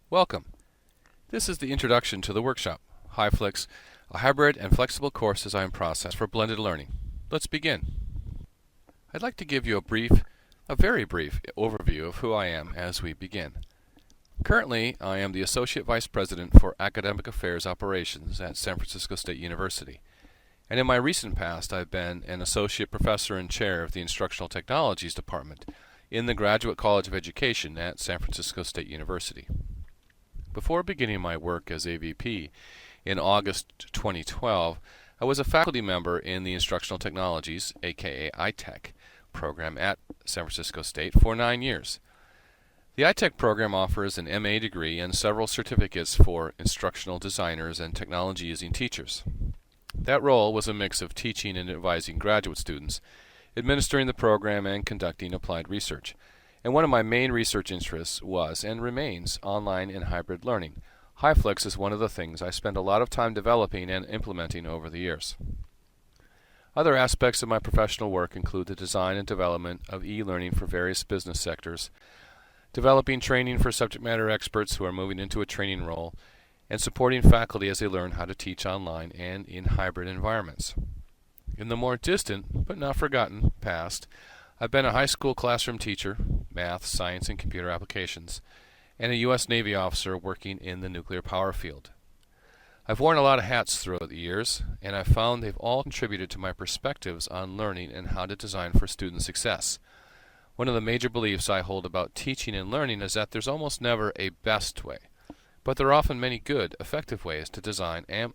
Welcome. This is the introduction to the workshop, HyFlex, a hybrid and flexible course design process for blended learning. Let's begin. I'd like to give you a very brief overview of who I am as we begin. Currently, I am the Associate Vice President for Academic Affairs Operations at San Francisco State University. And in my recent past, I've been an Associate Professor and Chair of the Instructional Technologies Department in the Graduate College of Education at San Francisco State University. Before beginning my work as AVP in August 2012, I was a faculty member in the Instructional Technologies, aka iTech, program at San Francisco State for 9 years. The iTech program offers an MA degree and several certificates for instructional designers and technology-using teachers. That role was a mix of teaching and advising graduate students, administering the program, and conducting applied research. And one of my main research interests was and remains online and hybrid learning. HyFlex is one of the things I spend a lot of time developing and implementing over the years. Other aspects of my professional work include the design and development of e-learning for various business sectors, developing training for subject matter experts who are moving into a training role, and supporting faculty as they learn how to teach online and in hybrid environments. In the more distant, but not forgotten, past, I've been a high school classroom teacher, math, science, and computer applications, and a U.S. Navy officer working in the nuclear power field. I've worn a lot of hats throughout the years, and I've found they've all contributed to my perspectives on learning and how to design for student success. One of the major beliefs I hold about teaching and learning is that there's almost never a best way, but there are often many good, effective ways to design and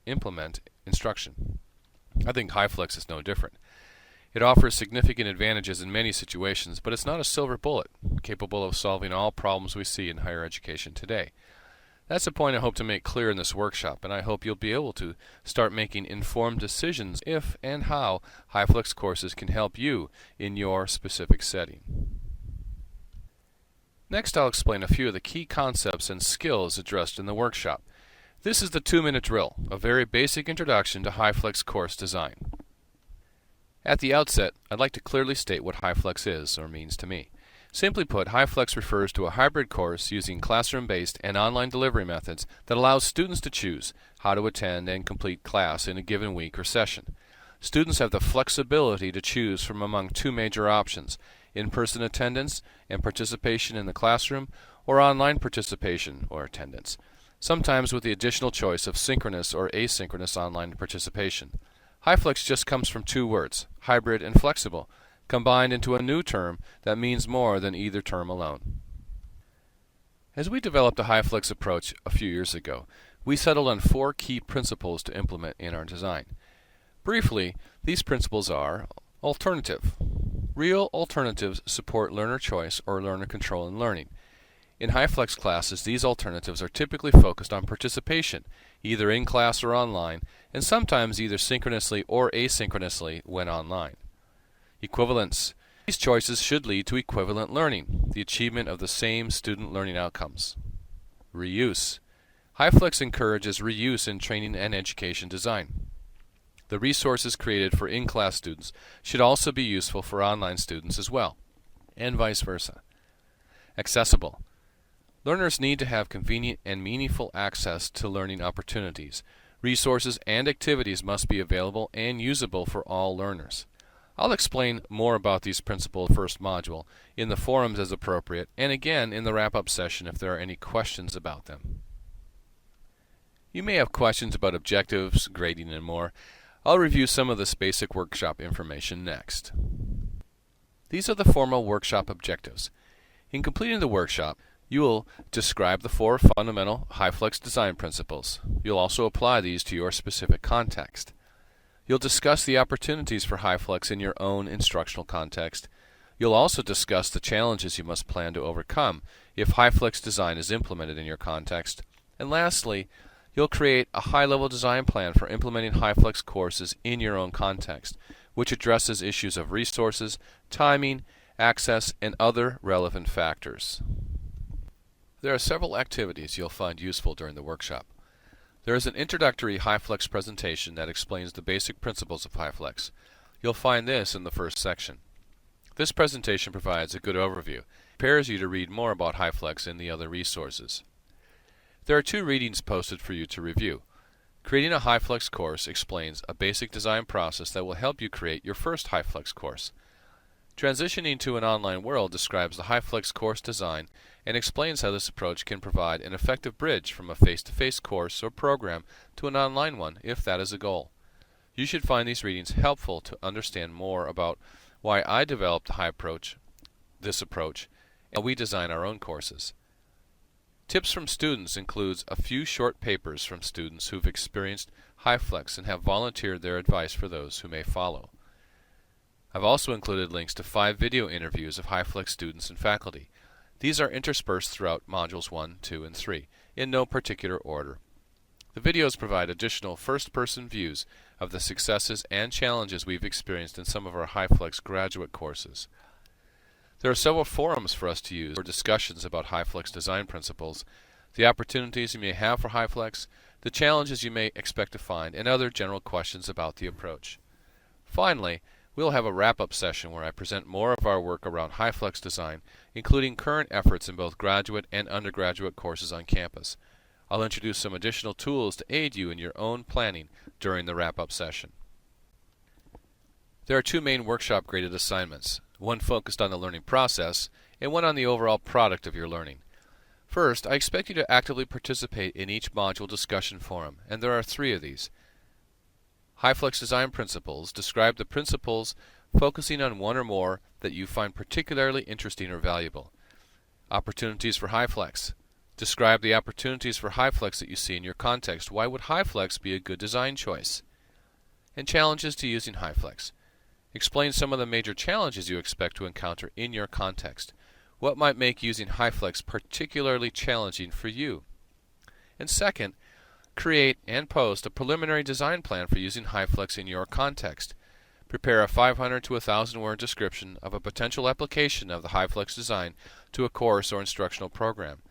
implement instruction. I think HyFlex is no different. It offers significant advantages in many situations, but it's not a silver bullet, capable of solving all problems we see in higher education today. That's a point I hope to make clear in this workshop, and I hope you'll be able to start making informed decisions if and how HyFlex courses can help you in your specific setting. Next, I'll explain a few of the key concepts and skills addressed in the workshop. This is the 2-minute drill, a very basic introduction to HyFlex course design. At the outset, I'd like to clearly state what HyFlex is or means to me. Simply put, HyFlex refers to a hybrid course using classroom-based and online delivery methods that allows students to choose how to attend and complete class in a given week or session. Students have the flexibility to choose from among two major options: in-person attendance and participation in the classroom, or online participation or attendance, sometimes with the additional choice of synchronous or asynchronous online participation. HyFlex just comes from two words, hybrid and flexible, combined into a new term that means more than either term alone. As we developed a HyFlex approach a few years ago, we settled on 4 key principles to implement in our design. Briefly, these principles are: alternative. Real alternatives support learner choice or learner control in learning. In HyFlex classes, these alternatives are typically focused on participation, either in class or online, and sometimes either synchronously or asynchronously when online. Equivalence. These choices should lead to equivalent learning, the achievement of the same student learning outcomes. Reuse. HyFlex encourages reuse in training and education design. The resources created for in-class students should also be useful for online students as well, and vice versa. Accessible. Learners need to have convenient and meaningful access to learning opportunities. Resources and activities must be available and usable for all learners. I'll explain more about these principles in the first module, in the forums as appropriate, and again in the wrap-up session if there are any questions about them. You may have questions about objectives, grading, and more. I'll review some of this basic workshop information next. These are the formal workshop objectives. In completing the workshop, you will describe the 4 fundamental HyFlex design principles. You'll also apply these to your specific context. You'll discuss the opportunities for HyFlex in your own instructional context. You'll also discuss the challenges you must plan to overcome if HyFlex design is implemented in your context. And lastly, you'll create a high-level design plan for implementing HyFlex courses in your own context, which addresses issues of resources, timing, access, and other relevant factors. There are several activities you'll find useful during the workshop. There is an introductory HyFlex presentation that explains the basic principles of HyFlex. You'll find this in the first section. This presentation provides a good overview, prepares you to read more about HyFlex and the other resources. There are 2 readings posted for you to review. Creating a HyFlex course explains a basic design process that will help you create your first HyFlex course. Transitioning to an online world describes the HyFlex course design and explains how this approach can provide an effective bridge from a face-to-face course or program to an online one, if that is a goal. You should find these readings helpful to understand more about why I developed this approach, and we design our own courses. Tips from students includes a few short papers from students who've experienced HyFlex and have volunteered their advice for those who may follow. I've also included links to 5 video interviews of HyFlex students and faculty. These are interspersed throughout Modules 1, 2, and 3, in no particular order. The videos provide additional first-person views of the successes and challenges we've experienced in some of our HyFlex graduate courses. There are several forums for us to use for discussions about HyFlex design principles, the opportunities you may have for HyFlex, the challenges you may expect to find, and other general questions about the approach. Finally, we'll have a wrap-up session where I present more of our work around HyFlex design, including current efforts in both graduate and undergraduate courses on campus. I'll introduce some additional tools to aid you in your own planning during the wrap-up session. There are 2 main workshop graded assignments, one focused on the learning process and one on the overall product of your learning. First, I expect you to actively participate in each module discussion forum, and there are 3 of these. HyFlex Design Principles describe the principles focusing on one or more that you find particularly interesting or valuable. Opportunities for HyFlex. Describe the opportunities for HyFlex that you see in your context. Why would HyFlex be a good design choice? And challenges to using HyFlex. Explain some of the major challenges you expect to encounter in your context. What might make using HyFlex particularly challenging for you? And second, create and post a preliminary design plan for using HyFlex in your context. Prepare a 500 to 1,000 word description of a potential application of the HyFlex design to a course or instructional program.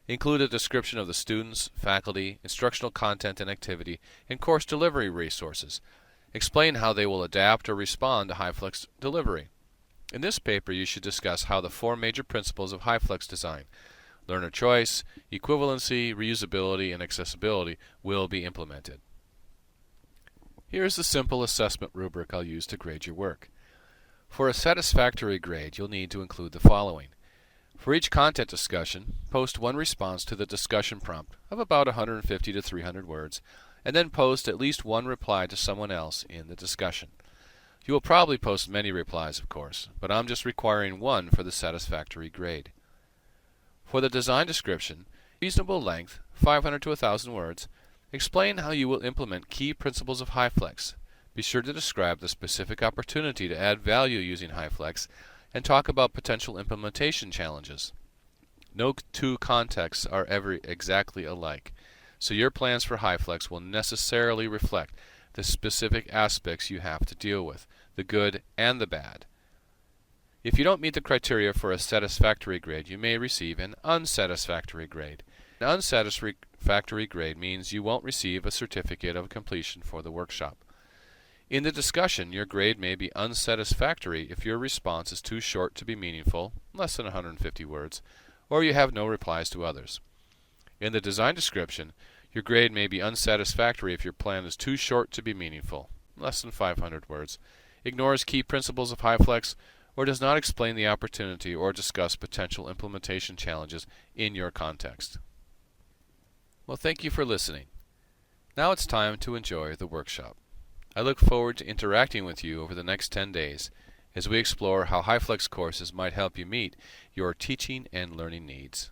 Include a description of the students, faculty, instructional content and activity, and course delivery resources. Explain how they will adapt or respond to HyFlex delivery. In this paper, you should discuss how the 4 major principles of HyFlex design, learner choice, equivalency, reusability, and accessibility, will be implemented. Here is the simple assessment rubric I'll use to grade your work. For a satisfactory grade, you'll need to include the following. For each content discussion, post 1 response to the discussion prompt of about 150 to 300 words, and then post at least 1 reply to someone else in the discussion. You will probably post many replies, of course, but I'm just requiring 1 for the satisfactory grade. For the design description, reasonable length, 500 to 1,000 words, explain how you will implement key principles of HyFlex. Be sure to describe the specific opportunity to add value using HyFlex, and talk about potential implementation challenges. No 2 contexts are ever exactly alike, so your plans for HyFlex will necessarily reflect the specific aspects you have to deal with, the good and the bad. If you don't meet the criteria for a satisfactory grade, you may receive an unsatisfactory grade. An unsatisfactory grade means you won't receive a certificate of completion for the workshop. In the discussion, your grade may be unsatisfactory if your response is too short to be meaningful, less than 150 words, or you have no replies to others. In the design description, your grade may be unsatisfactory if your plan is too short to be meaningful, less than 500 words, ignores key principles of HyFlex, or does not explain the opportunity or discuss potential implementation challenges in your context. Well, thank you for listening. Now it's time to enjoy the workshop. I look forward to interacting with you over the next 10 days as we explore how HyFlex courses might help you meet your teaching and learning needs.